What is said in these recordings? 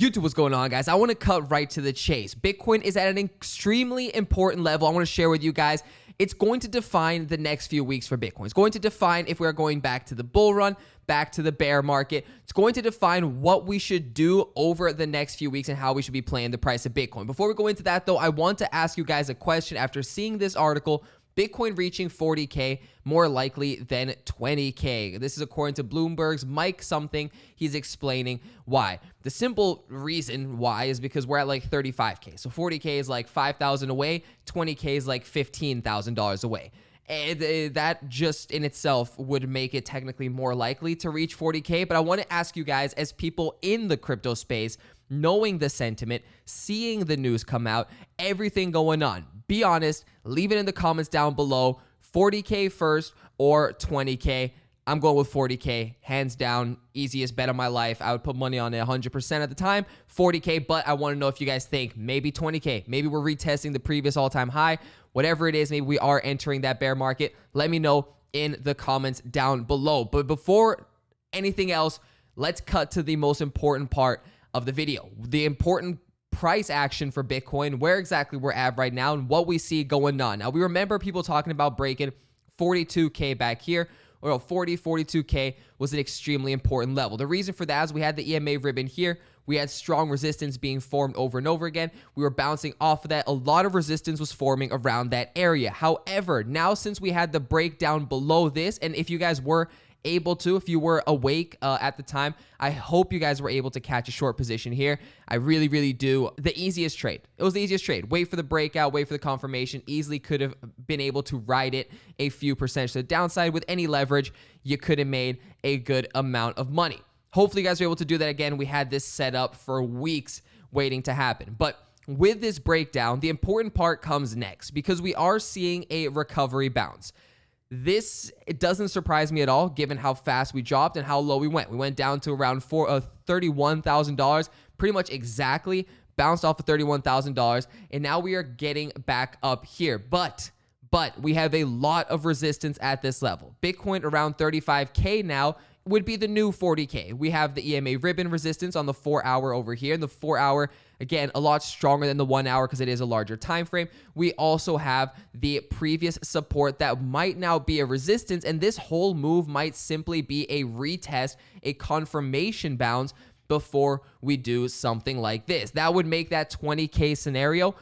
YouTube, what's going on, guys? I want to cut right to the chase. Bitcoin is at an extremely important level. I want to share with you guys. It's going to define the next few weeks for Bitcoin. It's going to define if we're going back to the bull run, back to the bear market. It's going to define what we should do over the next few weeks and how we should be playing the price of Bitcoin. Before we go into that, though, I want to ask you guys a question after seeing this article. Bitcoin reaching 40K more likely than 20K. This is according to Bloomberg's Mike something. He's explaining why. The simple reason why is because we're at like 35K. So 40K is like 5,000 away. 20K is like $15,000 away. And that just in itself would make it technically more likely to reach 40K. But I want to ask you guys, as people in the crypto space, knowing the sentiment, seeing the news come out, everything going on, be honest, leave it in the comments down below. 40K first or 20K? I'm going with 40K, hands down, easiest bet of my life. I would put money on it 100% at the time, 40K, but I want to know if you guys think maybe 20K, maybe we're retesting the previous all-time high, whatever it is, maybe we are entering that bear market. Let me know in the comments down below. But before anything else, let's cut to the most important part of the video, the important price action for Bitcoin, where exactly we're at right now and what we see going on. Now, we remember people talking about breaking 42K back here, or 42K was an extremely important level. The reason for that is we had the EMA ribbon here. We had strong resistance being formed over and over again. We were bouncing off of that. A lot of resistance was forming around that area. However, now since we had the breakdown below this, and if you guys were able to, if you were awake at the time, I hope you guys were able to catch a short position here. I really, really do. The easiest trade. It was the easiest trade. Wait for the breakout, wait for the confirmation. Easily could have been able to ride it a few percentage to the downside. With any leverage, you could have made a good amount of money. Hopefully you guys were able to do that again. We had this set up for weeks waiting to happen. But with this breakdown, the important part comes next because we are seeing a recovery bounce. It doesn't surprise me at all, given how fast we dropped and how low we went. We went down to around $31,000, pretty much exactly, bounced off of $31,000, and now we are getting back up here. But we have a lot of resistance at this level. Bitcoin around 35K now would be the new 40K. We have the EMA ribbon resistance on the 4-hour over here. And the 4-hour, again, a lot stronger than the 1 hour because it is a larger time frame. We also have the previous support that might now be a resistance, and this whole move might simply be a retest, a confirmation bounce before we do something like this. That would make that 20K scenario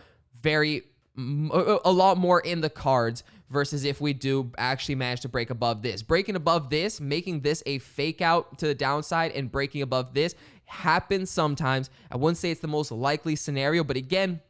a lot more in the cards versus if we do actually manage to break above this. Breaking above this, making this a fake out to the downside and breaking above this happens sometimes. I wouldn't say it's the most likely scenario, but again,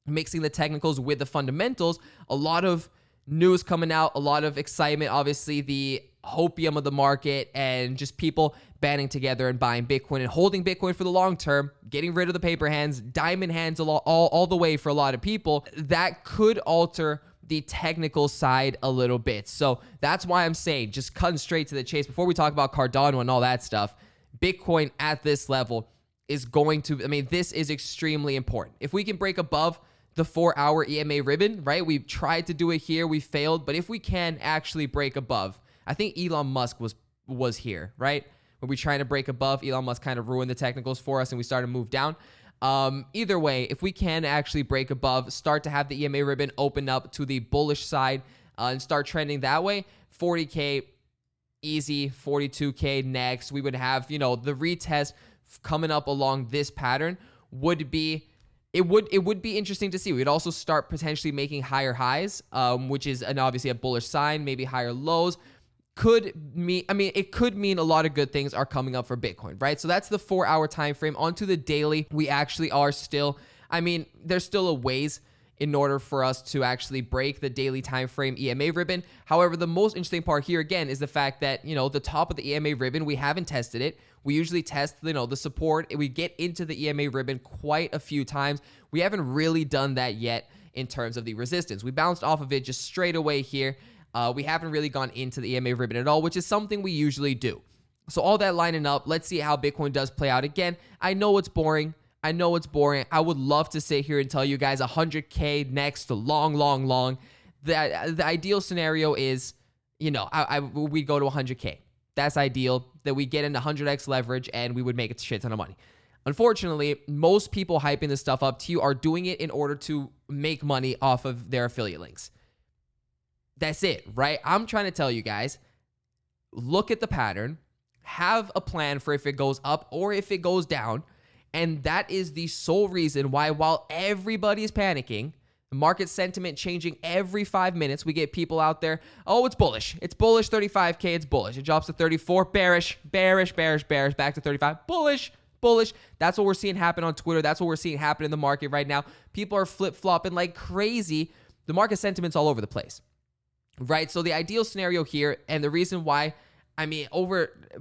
mixing the technicals with the fundamentals, a lot of news coming out, a lot of excitement, obviously the hopium of the market and just people banding together and buying Bitcoin and holding Bitcoin for the long term, getting rid of the paper hands, diamond hands all the way for a lot of people. That could alter the technical side a little bit. So that's why I'm saying, just cutting straight to the chase, before we talk about Cardano and all that stuff, Bitcoin at this level is going to, this is extremely important. If we can break above the 4-hour EMA ribbon, right? We've tried to do it here, we failed, but if we can actually break above, I think Elon Musk was here, right? When we trying to break above, Elon Musk kind of ruined the technicals for us and we started to move down. Either way, if we can actually break above, start to have the EMA ribbon open up to the bullish side and start trending that way, 40K easy, 42K next. We would have, the retest coming up along this pattern would be, it would be interesting to see. We'd also start potentially making higher highs, which is obviously a bullish sign, maybe higher lows. It could mean a lot of good things are coming up for Bitcoin, right? So that's the 4-hour time frame. Onto the daily, we actually are still, there's still a ways in order for us to actually break the daily time frame EMA ribbon. However, the most interesting part here again is the fact that, the top of the EMA ribbon, we haven't tested it. We usually test, the support. We get into the EMA ribbon quite a few times. We haven't really done that yet in terms of the resistance. We bounced off of it just straight away here. We haven't really gone into the EMA ribbon at all, which is something we usually do. So all that lining up, let's see how Bitcoin does play out. Again, I know it's boring. I would love to sit here and tell you guys 100K next, long. The ideal scenario is, we go to 100K. That's ideal, that we get into 100x leverage and we would make a shit ton of money. Unfortunately, most people hyping this stuff up to you are doing it in order to make money off of their affiliate links. That's it, right? I'm trying to tell you guys, look at the pattern, have a plan for if it goes up or if it goes down. And that is the sole reason why, while everybody is panicking, the market sentiment changing every 5 minutes, we get people out there, oh, it's bullish. It's bullish, 35K, it's bullish. It drops to 34, bearish, bearish, bearish, bearish, back to 35, bullish, bullish. That's what we're seeing happen on Twitter. That's what we're seeing happen in the market right now. People are flip-flopping like crazy. The market sentiment's all over the place, right? So the ideal scenario here, and the reason why,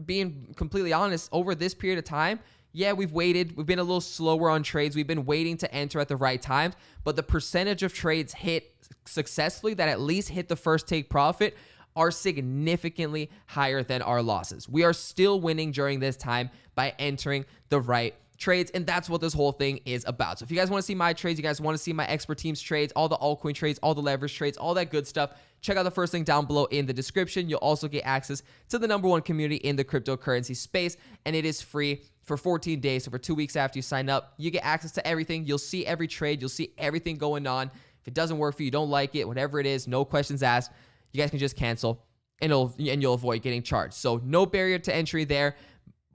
being completely honest, over this period of time, yeah, we've waited. We've been a little slower on trades. We've been waiting to enter at the right times, but the percentage of trades hit successfully that at least hit the first take profit are significantly higher than our losses. We are still winning during this time by entering the right trades, and that's what this whole thing is about. So if you guys want to see my trades, you guys want to see my expert team's trades, all the altcoin trades, all the leverage trades, all that good stuff, check out the first link down below in the description. You'll also get access to the #1 community in the cryptocurrency space, and it is free for 14 days. So for 2 weeks after you sign up, you get access to everything. You'll see every trade. You'll see everything going on. If it doesn't work for you, don't like it, whatever it is, no questions asked. You guys can just cancel, and you'll avoid getting charged. So no barrier to entry there.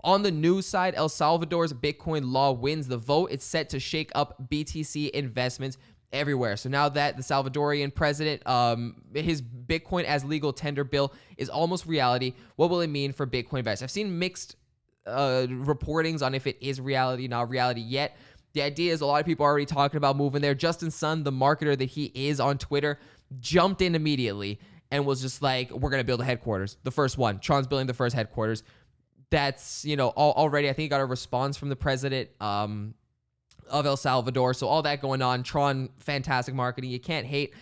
On the news side, El Salvador's Bitcoin law wins the vote. It's set to shake up BTC investments everywhere. So now that the Salvadorian president, his Bitcoin as legal tender bill is almost reality, what will it mean for Bitcoin investors? I've seen mixed reportings on if it is reality, not reality yet. The idea is a lot of people are already talking about moving there. Justin Sun, the marketer that he is on Twitter, jumped in immediately and was just like, we're going to build a headquarters. The first one. Tron's building the first headquarters. That's, already, I think he got a response from the president of El Salvador. So all that going on. Tron, fantastic marketing. You can't hate.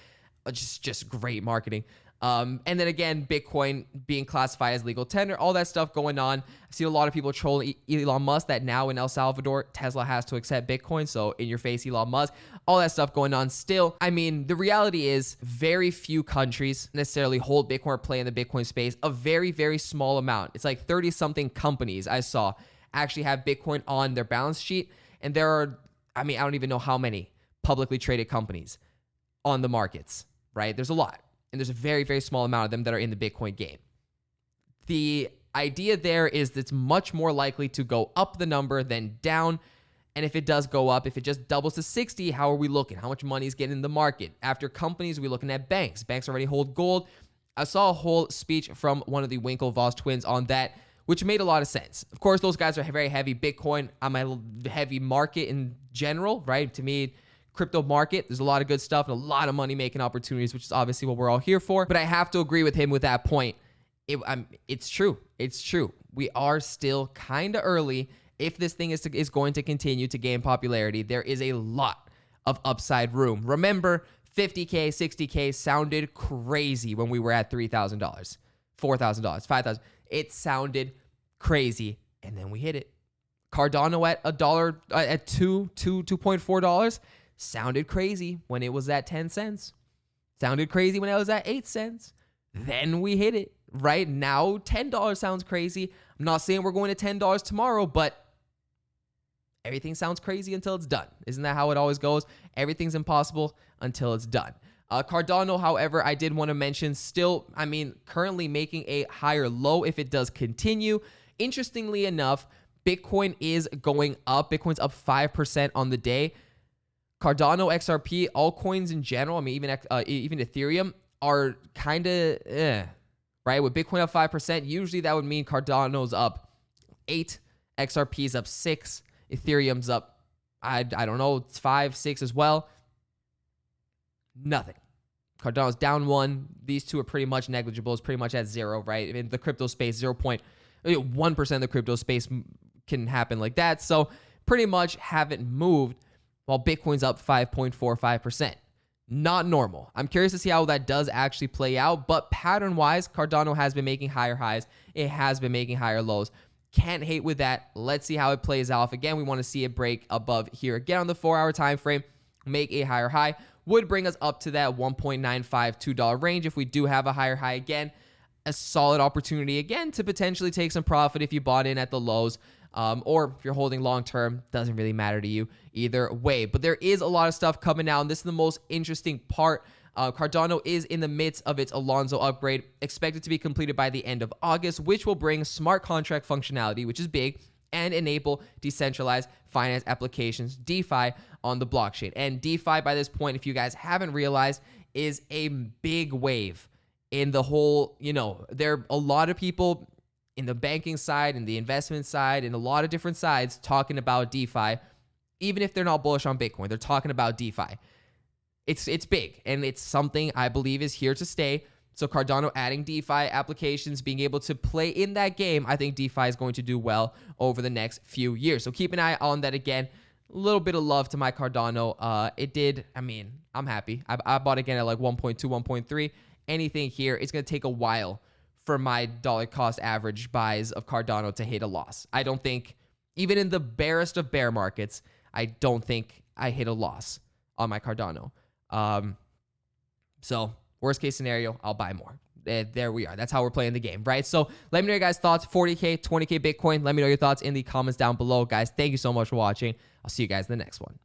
Just great marketing. And then again, Bitcoin being classified as legal tender, all that stuff going on. I've seen a lot of people trolling Elon Musk that now in El Salvador, Tesla has to accept Bitcoin. So in your face, Elon Musk, all that stuff going on still. The reality is very few countries necessarily hold Bitcoin or play in the Bitcoin space. A very, very small amount. It's like 30 something companies I saw actually have Bitcoin on their balance sheet. And there are, I don't even know how many publicly traded companies on the markets, right? There's a lot. And there's a very, very small amount of them that are in the Bitcoin game. The idea there is that it's much more likely to go up the number than down. And if it does go up, if it just doubles to 60, how are we looking? How much money is getting in the market? After companies, we're looking at banks. Banks already hold gold. I saw a whole speech from one of the Winklevoss twins on that, which made a lot of sense. Of course, those guys are very heavy Bitcoin. I'm a heavy market in general, right? To me, crypto market, there's a lot of good stuff and a lot of money making opportunities, which is obviously what we're all here for. But I have to agree with him with that point. It's true. It's true. We are still kind of early. If this thing is going to continue to gain popularity, there is a lot of upside room. Remember, 50K, 60K sounded crazy when we were at $3,000, $4,000, $5,000. It sounded crazy, and then we hit it. Cardano at $2.4 sounded crazy when it was at 10 cents. Sounded crazy when it was at 8 cents. Then we hit it. Right now, $10 sounds crazy. I'm not saying we're going to $10 tomorrow, but everything sounds crazy until it's done. Isn't that how it always goes? Everything's impossible until it's done. Cardano, however, I did want to mention still, currently making a higher low if it does continue. Interestingly enough, Bitcoin is going up. Bitcoin's up 5% on the day. Cardano, XRP, altcoins in general, even Ethereum are kind of right? With Bitcoin up 5%, usually that would mean Cardano's up 8, XRP's up 6, Ethereum's up, I don't know, it's 5, 6 as well. Nothing. Cardano's down 1. These two are pretty much negligible. It's pretty much at 0, right? In the crypto space, 0.1% of the crypto space can happen like that. So pretty much haven't moved, while Bitcoin's up 5.45%. Not normal. I'm curious to see how that does actually play out, but pattern-wise, Cardano has been making higher highs. It has been making higher lows. Can't hate with that. Let's see how it plays off. Again, we want to see it break above here. Again, on the 4-hour time frame, make a higher high. Would bring us up to that $1.952 range if we do have a higher high again. A solid opportunity again to potentially take some profit if you bought in at the lows. or if you're holding long term, doesn't really matter to you either way. But there is a lot of stuff coming out, and this is the most interesting part. Cardano is in the midst of its Alonzo upgrade, expected to be completed by the end of August, which will bring smart contract functionality, which is big, and enable decentralized finance applications, DeFi, on the blockchain. And DeFi, by this point, if you guys haven't realized, is a big wave in the whole, there are a lot of people in the banking side and the investment side and a lot of different sides talking about DeFi. Even if they're not bullish on Bitcoin, they're talking about DeFi. It's big, and it's something I believe is here to stay. So Cardano adding DeFi applications, being able to play in that game, I think DeFi is going to do well over the next few years. So keep an eye on that again. A little bit of love to my Cardano. I'm happy. I bought again at like 1.2, 1.3. Anything here, it's going to take a while for my dollar cost average buys of Cardano to hit a loss. I don't think, even in the barest of bear markets, I don't think I hit a loss on my Cardano. So worst case scenario, I'll buy more. There we are. That's how we're playing the game, right? So let me know your guys' thoughts. 40K, 20K Bitcoin. Let me know your thoughts in the comments down below, guys. Thank you so much for watching. I'll see you guys in the next one.